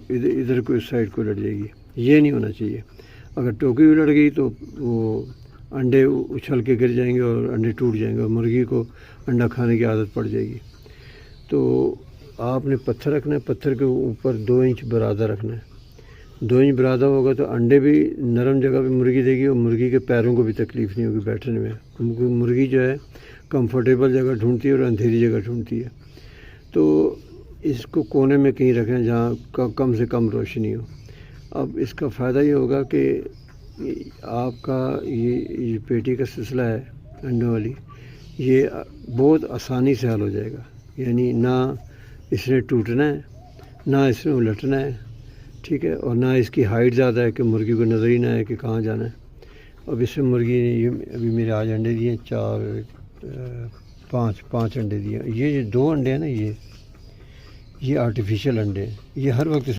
ادھر کو اس سائڈ کو لڑ جائے گی، یہ نہیں ہونا چاہیے۔ اگر ٹوکی بھی لڑ گئی تو وہ انڈے اچھل کے گر جائیں گے اور انڈے ٹوٹ جائیں گے اور مرغی کو انڈا کھانے کی عادت پڑ جائے گی۔ تو آپ نے پتھر رکھنا ہے، پتھر کے اوپر 2 انچ برادہ رکھنا ہے۔ 2 انچ برادہ ہوگا تو انڈے بھی نرم جگہ پہ مرغی دے گی اور مرغی کے پیروں کو بھی تکلیف نہیں ہوگی بیٹھنے میں، کیونکہ مرغی جو ہے کمفرٹیبل جگہ ڈھونڈتی ہے اور اندھیری جگہ ڈھونڈتی ہے۔ تو اس کو کونے میں کہیں رکھیں جہاں کم سے کم روشنی ہو۔ اب اس کا فائدہ یہ ہوگا کہ آپ کا یہ پیٹی کا سلسلہ ہے انڈوں والی، یہ بہت آسانی سے حل ہو جائے گا، یعنی نہ اس نے ٹوٹنا ہے، نہ اس میں الٹنا ہے، ٹھیک ہے، اور نہ اس کی ہائٹ زیادہ ہے کہ مرغی کو نظر ہی نہ ہے کہ کہاں جانا ہے۔ اب اس میں مرغی نے یہ ابھی میرے آج انڈے دیے 5 انڈے دیے۔ یہ جو 2 انڈے ہیں نا، یہ آرٹیفیشیل انڈے ہیں، یہ ہر وقت